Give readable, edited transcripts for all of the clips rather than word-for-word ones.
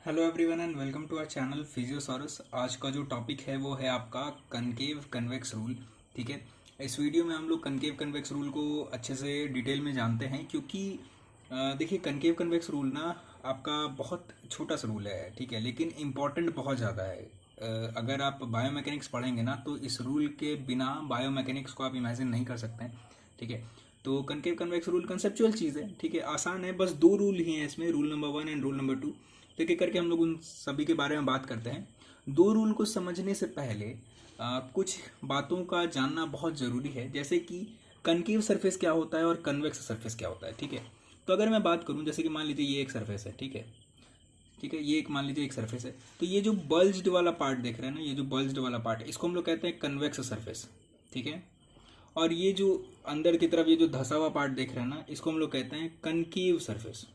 Hello everyone and welcome to our channel Physiosaurus. आज का जो टॉपिक है वो है आपका कनकेव कन्वेक्स रूल। ठीक है, इस वीडियो में हम लोग कनकेव कन्वेक्स रूल को अच्छे से डिटेल में जानते हैं क्योंकि देखिए कनकेव कन्वेक्स रूल ना आपका बहुत छोटा सा रूल है। ठीक है, लेकिन इम्पॉर्टेंट बहुत ज़्यादा है। अगर आप बायोमैकेनिक्स पढ़ेंगे ना तो इस रूल के बिना बायोमैकेनिक्स को आप इमेजिन नहीं कर सकते हैं। ठीक है, तो कनकेव कन्वेक्स रूल कंसेप्चुअल चीज़ है। ठीक है, आसान है, बस दो रूल ही हैं इसमें, rule number 1 and rule number 2। तो एक एक करके हम लोग उन सभी के बारे में बात करते हैं। दो रूल को समझने से पहले कुछ बातों का जानना बहुत ज़रूरी है, जैसे कि कनकेव सरफेस क्या होता है और कन्वेक्स सरफेस क्या होता है। ठीक है, तो अगर मैं बात करूं, जैसे कि मान लीजिए ये एक सरफेस है। ठीक है, ठीक है, ये एक मान लीजिए एक सरफेस है। तो ये जो बल्ज्ड वाला पार्ट देख रहे हैं ना, ये जो बल्ज्ड वाला पार्ट है, इसको हम लोग कहते हैं कन्वेक्स सरफेस। ठीक है, और ये जो अंदर की तरफ ये जो धसा हुआ पार्ट देख रहे हैं ना, इसको हम लोग कहते हैं कनकेव सरफेस।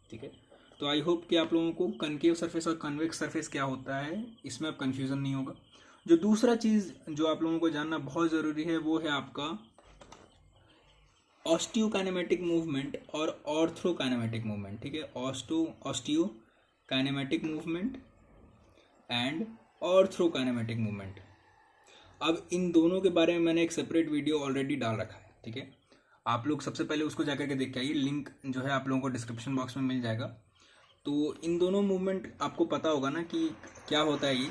ठीक है, तो आई होप कि आप लोगों को कनकेव सरफेस और कन्वेक्स सरफेस क्या होता है इसमें अब कन्फ्यूज़न नहीं होगा। जो दूसरा चीज़ जो आप लोगों को जानना बहुत ज़रूरी है वो है आपका ऑस्टियोकाइनेमेटिक मूवमेंट और ऑर्थ्रोकाइनेमेटिक मूवमेंट। ठीक है, ऑस्टियोकाइनेमेटिक मूवमेंट एंड ऑर्थ्रोकाइनेमेटिक मूवमेंट। अब इन दोनों के बारे में मैंने एक सेपरेट वीडियो ऑलरेडी डाल रखा है। ठीक है, आप लोग सबसे पहले उसको जाकर के देख के आइए, लिंक जो है आप लोगों को डिस्क्रिप्शन बॉक्स में मिल जाएगा। तो इन दोनों मूवमेंट आपको पता होगा ना कि क्या होता है ये,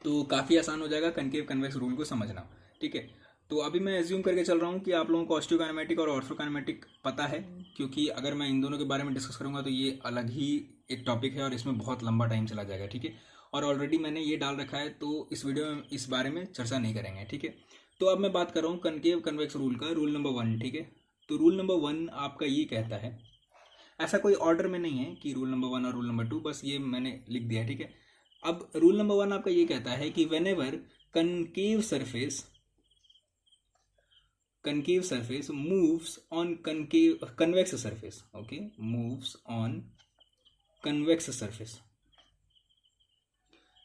तो काफ़ी आसान हो जाएगा कनकेव कन्वेक्स रूल को समझना। ठीक है, तो अभी मैं एज्यूम करके चल रहा हूँ कि आप लोगों को ऑस्टियोकाइनेमेटिक और ऑर्थोकाइनेमेटिक पता है, क्योंकि अगर मैं इन दोनों के बारे में डिस्कस करूँगा तो ये अलग ही एक टॉपिक है और इसमें बहुत लंबा टाइम चला जाएगा। ठीक है, और ऑलरेडी मैंने ये डाल रखा है, तो इस वीडियो में इस बारे में चर्चा नहीं करेंगे। ठीक है, तो अब मैं बात कर रहा हूँ कनकेव कन्वेक्स रूल का, रूल नंबर 1। ठीक है, तो रूल नंबर 1 आपका ये कहता है, ऐसा कोई ऑर्डर में नहीं है कि रूल नंबर 1 और रूल नंबर 2, बस ये मैंने लिख दिया। ठीक है, अब रूल नंबर 1 आपका ये कहता है कि when ever concave surface moves on convex surface, okay, moves on convex surface,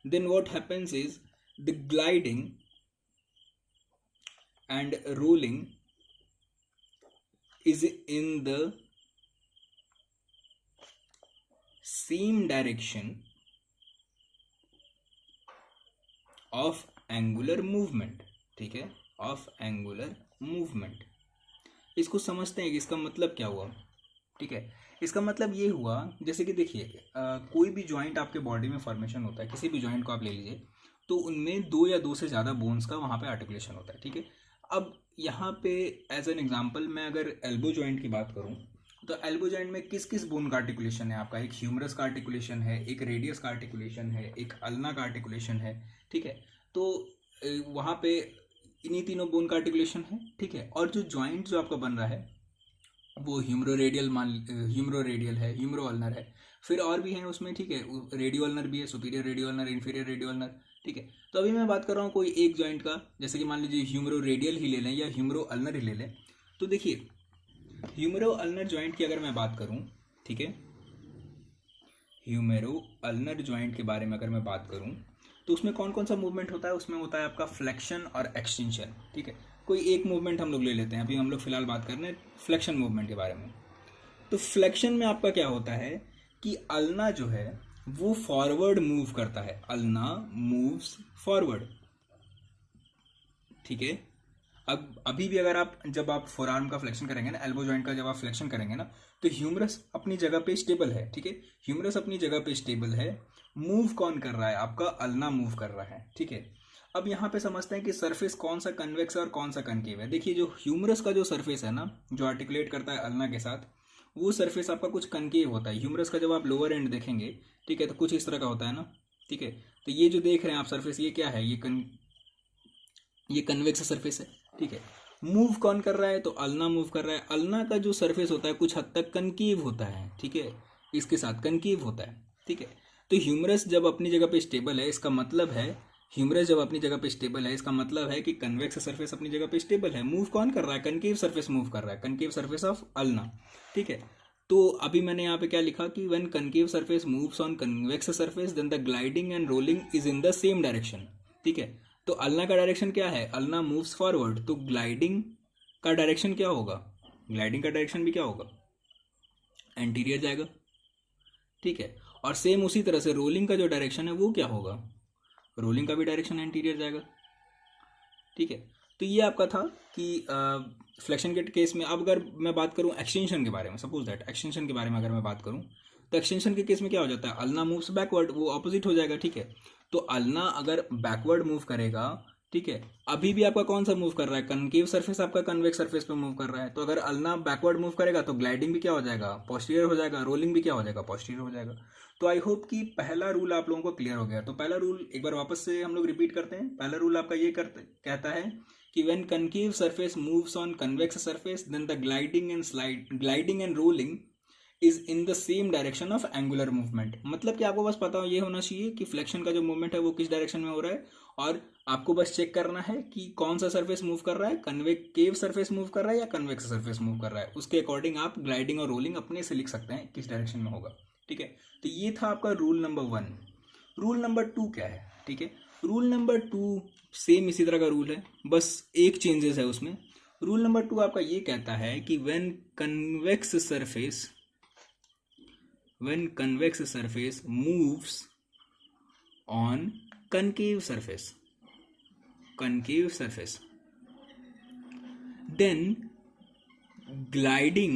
then what happens is the gliding and rolling is in the same direction of angular movement। ठीक है, of angular movement. इसको समझते हैं कि इसका मतलब क्या हुआ। ठीक है, इसका मतलब ये हुआ, जैसे कि देखिए कोई भी जॉइंट आपके बॉडी में फॉर्मेशन होता है, किसी भी जॉइंट को आप ले लीजिए, तो उनमें दो या दो से ज़्यादा बोन्स का वहाँ पे आर्टिकुलेशन होता है। ठीक है, अब यहाँ पे एज एन एग्जांपल मैं अगर एल्बो जॉइंट की बात करूँ, तो एल्बो जॉइंट में किस किस बोन का आर्टिकुलेशन है आपका, एक ह्यूमरस का आर्टिकुलेशन है, एक रेडियस का आर्टिकुलेशन है, एक अल्ना का आर्टिकुलेशन है। ठीक है, तो वहाँ पे इन्हीं तीनों बोन का आर्टिकुलेशन है। ठीक है, और जो जॉइंट जो आपका बन रहा है वो ह्यूमरो रेडियल है, ह्यूमरो अल्नर है, फिर और भी हैं उसमें। ठीक है, रेडियो अल्नर भी है, superior radio ulnar, inferior radio ulnar. ठीक है, तो अभी मैं बात कर रहा हूँ कोई एक जॉइंट का, जैसे कि मान लीजिए ह्यूमरो रेडियल ही ले लें या ह्यूमरो अल्नर ही ले लें। तो देखिए ह्यूमरो अल्नर जॉइंट की अगर मैं बात करूँ, ठीक है, ह्यूमेरो अल्नर जॉइंट के बारे में अगर मैं बात करूं, तो उसमें कौन कौन सा मूवमेंट होता है, उसमें होता है आपका फ्लेक्शन और एक्सटेंशन। ठीक है, कोई एक मूवमेंट हम लोग ले लेते हैं, अभी हम लोग फिलहाल बात कर रहे हैं फ्लेक्शन मूवमेंट के बारे में। तो फ्लेक्शन में आपका क्या होता है कि अल्ना जो है वो फॉरवर्ड मूव करता है, अल्ना मूव्स फॉरवर्ड। ठीक है, अब अभी भी अगर आप जब आप फोर आर्म का फ्लेक्शन करेंगे ना, एल्बो जॉइंट का जब आप फ्लेक्शन करेंगे ना, तो ह्यूमरस अपनी जगह पे स्टेबल है। ठीक है, ह्यूमरस अपनी जगह पे स्टेबल है, मूव कौन कर रहा है, आपका अल्ना मूव कर रहा है। ठीक है, अब यहाँ पे समझते हैं कि सरफेस कौन सा कन्वेक्स है और कौन सा कनकेव है। देखिए जो ह्यूमरस का जो सरफेस है ना, जो आर्टिकुलेट करता है अल्ना के साथ, वो सरफेस आपका कुछ कनकेव होता है। ह्यूमरस का जब आप लोअर एंड देखेंगे, ठीक है, तो कुछ इस तरह का होता है ना। ठीक है, तो ये जो देख रहे हैं आप सरफेस, ये क्या है, ये कन्वेक्स सरफेस है। ठीक है, मूव कौन कर रहा है, तो अल्ना मूव कर रहा है। अल्ना का जो सरफेस होता है कुछ हद तक कनकेव होता है। ठीक है, इसके साथ कनकेव होता है। ठीक है, तो ह्यूमरस जब अपनी जगह पे स्टेबल है, इसका मतलब है ह्यूमरस जब अपनी जगह पे स्टेबल है, इसका मतलब है कि कन्वेक्स सरफेस अपनी जगह पे स्टेबल है। मूव कौन कर रहा है, कनकेव सरफेस मूव कर रहा है, कनकेव सरफेस ऑफ अल्ना। ठीक है, तो अभी मैंने यहाँ पे क्या लिखा कि when concave surface moves on convex surface then the gliding and rolling is in the same direction. ठीक है, तो अल्ना का डायरेक्शन क्या है, अल्ना मूव्स फॉरवर्ड, तो ग्लाइडिंग का डायरेक्शन क्या होगा, ग्लाइडिंग का डायरेक्शन भी क्या होगा, एंटीरियर जाएगा। ठीक है, और सेम उसी तरह से रोलिंग का जो डायरेक्शन है वो क्या होगा, रोलिंग का भी डायरेक्शन एंटीरियर जाएगा। ठीक है, तो ये आपका था कि फ्लेक्शन के केस में। अब अगर मैं बात करूं एक्सटेंशन के बारे में, सपोज दैट एक्सटेंशन के बारे में अगर मैं बात करूं, तो एक्सटेंशन के केस में क्या हो जाता है, अल्ना मूव्स बैकवर्ड, वो ऑपोजिट हो जाएगा। ठीक है, तो अल्ना अगर बैकवर्ड मूव करेगा, ठीक है, अभी भी आपका कौन सा मूव कर रहा है, कनकेव सरफेस आपका कन्वेक्स सरफेस पे मूव कर रहा है। तो अगर अल्ना बैकवर्ड मूव करेगा तो ग्लाइडिंग भी क्या हो जाएगा, पोस्टीरियर हो जाएगा, रोलिंग भी क्या हो जाएगा, पोस्टीरियर हो जाएगा। तो आई होप कि पहला रूल आप लोगों को क्लियर हो गया। तो पहला रूल एक बार वापस से हम लोग रिपीट करते हैं। पहला रूल आपका ये कहता है कि when concave surface moves on convex surface then the gliding and rolling is in the same direction of angular movement। मतलब कि आपको बस पता ये होना चाहिए कि फ्लेक्शन का जो मूवमेंट है वो किस डायरेक्शन में हो रहा है, और आपको बस चेक करना है कि कौन सा सरफेस मूव कर रहा है, कन्वेकेव सरफेस मूव कर रहा है या कन्वेक्स सरफेस मूव कर रहा है। उसके अकॉर्डिंग आप ग्लाइडिंग और रोलिंग अपने से लिख सकते हैं किस डायरेक्शन में होगा। ठीक है, तो ये था आपका रूल नंबर 1। रूल नंबर 2 क्या है, ठीक है, रूल नंबर 2 सेम इसी तरह का रूल है, बस एक चेंजेस है उसमें। रूल नंबर 2 आपका ये कहता है कि when convex surface moves on concave surface then gliding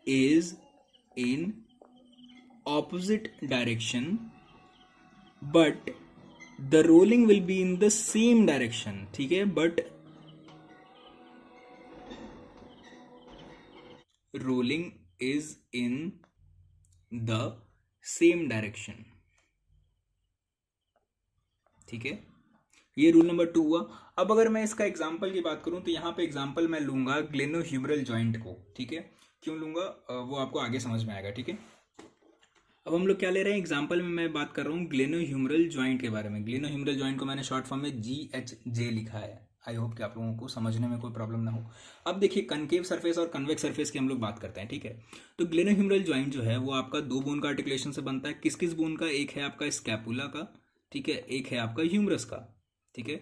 is in opposite direction but the rolling will be in the same direction। ठीक है, but rolling is in the same direction। ठीक है, ये रूल नंबर 2 हुआ। अब अगर मैं इसका एग्जांपल की बात करूं तो यहाँ पे एग्जांपल मैं लूंगा ग्लेनोह्यूमरल जॉइंट को। ठीक है, क्यों लूंगा वो आपको आगे समझ में आएगा। ठीक है, अब हम लोग क्या ले रहे हैं एग्जांपल में, मैं बात कर रहा हूँ ग्लेनोह्यूमरल जॉइंट के बारे में। ग्लेनोह्यूमरल जॉइंट को मैंने शॉर्ट फॉर्म में GHJ लिखा है। आई होप कि आप लोगों को समझने में कोई प्रॉब्लम ना हो। अब देखिए कनकेव सरफेस और कन्वेक्स सरफेस की हम लोग बात करते हैं। ठीक है, तो ग्लेनोह्यूमरल जॉइंट जो है वो आपका 2 बोन का आर्टिकुलेशन से बनता है। किस किस बोन का, एक है आपका स्कैपुला का, ठीक है, एक है आपका ह्यूमरस का। ठीक है,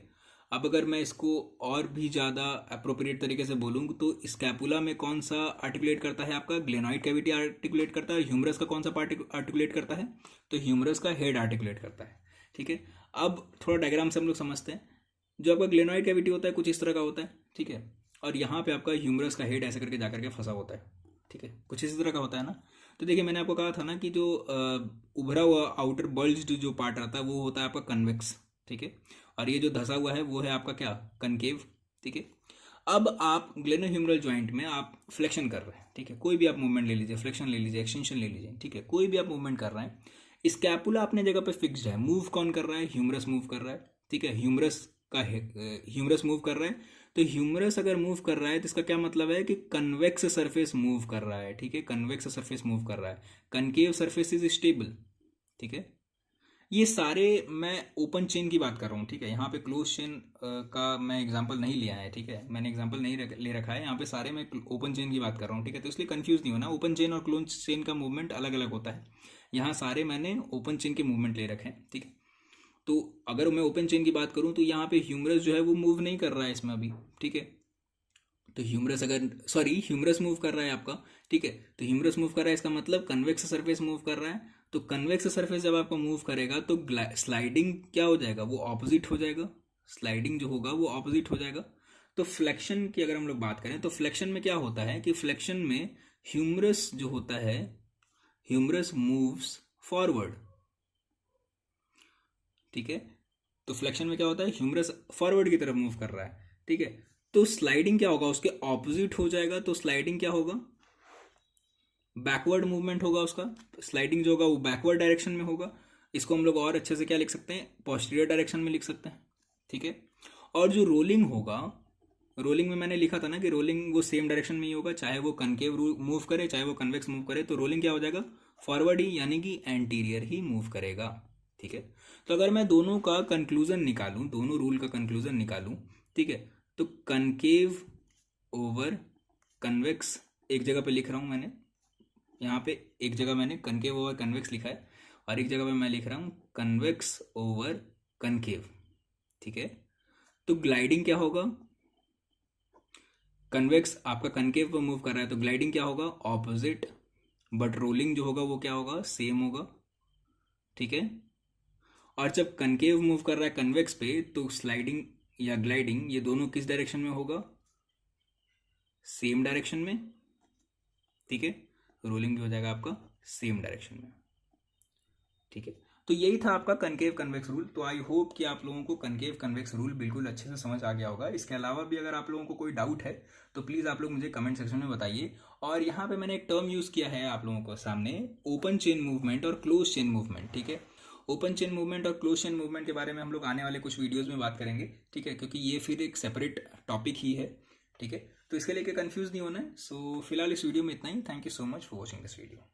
अब अगर मैं इसको और भी ज़्यादा अप्रोप्रिएट तरीके से बोलूँ तो स्कैपुला में कौन सा आर्टिकुलेट करता है, आपका ग्लेनॉइड कैविटी आर्टिकुलेट करता है। ह्यूमरस का कौन सा पार्ट आर्टिकुलेट करता है, तो ह्यूमरस का हेड आर्टिकुलेट करता है। ठीक है, अब थोड़ा डायग्राम से हम लोग समझते हैं। जो आपका ग्लेनॉइड कैविटी होता है कुछ इस तरह का होता है। ठीक है, और यहाँ पे आपका ह्यूमरस का हेड ऐसे करके जाकर के फंसा होता है। ठीक है, कुछ इसी तरह का होता है ना। तो देखिए मैंने आपको कहा था ना कि जो उभरा हुआ आउटर बल्ज्ड जो पार्ट रहता है वो होता है आपका कन्वेक्स। ठीक है, और ये जो धसा हुआ है वो है आपका क्या, कनकेव। ठीक है, अब आप ग्लेनोह्यूमरल जॉइंट में आप फ्लेक्शन कर रहे हैं। ठीक है, कोई भी आप मूवमेंट ले लीजिए, फ्लेक्शन ले लीजिए, एक्सटेंशन ले लीजिए। ठीक है, कोई भी आप मूवमेंट कर रहे हैं, स्कैपुला अपने जगह पे फिक्स्ड है। मूव कौन कर रहा है, ह्यूमरस मूव कर रहा है। ठीक है, ह्यूमरस मूव कर रहा है। तो ह्यूमरस अगर मूव कर रहा है तो इसका क्या मतलब है कि कन्वेक्स सरफेस मूव कर रहा है। ठीक है, कन्वेक्स सरफेस मूव कर रहा है, कनकेव सरफेस इज स्टेबल। ठीक है, ये सारे मैं ओपन चेन की बात कर रहा हूँ। ठीक है, यहाँ पे क्लोज चेन का मैं एग्जांपल नहीं लिया है। ठीक है, मैंने एग्जांपल नहीं ले रखा है, यहाँ पे सारे मैं ओपन चेन की बात कर रहा हूँ। ठीक है, तो इसलिए कंफ्यूज नहीं होना, ओपन चेन और क्लोज चेन का मूवमेंट अलग अलग होता है। यहाँ सारे मैंने ओपन चेन के मूवमेंट ले रखे हैं। ठीक है, तो अगर मैं ओपन चेन की बात करूँ तो यहाँ पे ह्यूमरस जो है वो मूव नहीं कर रहा है इसमें अभी। ठीक है, तो ह्यूमरस मूव कर रहा है आपका। ठीक है, तो ह्यूमरस मूव कर रहा है, इसका मतलब कन्वेक्स सरफेस मूव कर रहा है। तो कन्वेक्स सरफेस जब आपका मूव करेगा तो स्लाइडिंग क्या हो जाएगा, वो ऑपोजिट हो जाएगा। स्लाइडिंग जो होगा वो ऑपोजिट हो जाएगा। तो फ्लेक्शन की अगर हम लोग बात करें तो फ्लेक्शन में क्या होता है कि फ्लेक्शन में ह्यूमरस जो होता है, ह्यूमरस मूव्स फॉरवर्ड। ठीक है, तो फ्लेक्शन में क्या होता है, ह्यूमरस फॉरवर्ड की तरफ मूव कर रहा है। ठीक है, तो स्लाइडिंग क्या होगा, उसके ऑपोजिट हो जाएगा। तो स्लाइडिंग क्या होगा, बैकवर्ड मूवमेंट होगा उसका। स्लाइडिंग जो होगा वो बैकवर्ड डायरेक्शन में होगा। इसको हम लोग और अच्छे से क्या लिख सकते हैं, पोस्टीरियर डायरेक्शन में लिख सकते हैं। ठीक है, और जो रोलिंग होगा, रोलिंग में मैंने लिखा था ना कि रोलिंग वो सेम डायरेक्शन में ही होगा, चाहे वो कनकेव मूव करे चाहे वो कन्वेक्स मूव करे। तो रोलिंग क्या हो जाएगा, फॉरवर्ड ही, यानी कि एंटीरियर ही मूव करेगा। ठीक है, तो अगर मैं दोनों का कंक्लूजन निकालूं, दोनों रूल का कंक्लूजन निकालूं, ठीक है, तो कनकेव ओवर कन्वेक्स एक जगह पे लिख रहा हूं मैंने, यहाँ पे एक जगह मैंने कनकेव ओवर कन्वेक्स लिखा है और एक जगह पे मैं लिख रहा हूँ कन्वेक्स ओवर कनकेव। ठीक है, तो ग्लाइडिंग क्या होगा, कन्वेक्स आपका कनकेव पर मूव कर रहा है तो ग्लाइडिंग क्या होगा, ऑपोजिट बट रोलिंग जो होगा वो क्या होगा, सेम होगा, ठीक है। और जब कनकेव मूव कर रहा है कन्वेक्स पे, तो स्लाइडिंग या ग्लाइडिंग ये दोनों किस डायरेक्शन में होगा, सेम डायरेक्शन में, ठीक है। रोलिंग भी हो जाएगा आपका सेम डायरेक्शन में, ठीक है। तो यही था आपका कनकेव कन्वेक्स रूल। तो आई होप कि आप लोगों को कनकेव कन्वेक्स रूल बिल्कुल अच्छे से समझ आ गया होगा। इसके अलावा भी अगर आप लोगों को कोई डाउट है तो प्लीज़ आप लोग मुझे कमेंट सेक्शन में बताइए। और यहाँ पे मैंने एक टर्म यूज़ किया है आप लोगों को सामने, ओपन चेन मूवमेंट और क्लोज चेन मूवमेंट, ठीक है। ओपन चेन मूवमेंट और क्लोज चेन मूवमेंट के बारे में हम लोग आने वाले कुछ वीडियोज़ में बात करेंगे, ठीक है, क्योंकि ये फिर एक सेपरेट टॉपिक ही है, ठीक है। तो इसके लेके कंफ्यूज नहीं होना है। सो फिलहाल इस वीडियो में इतना ही। Thank you so much for watching this video.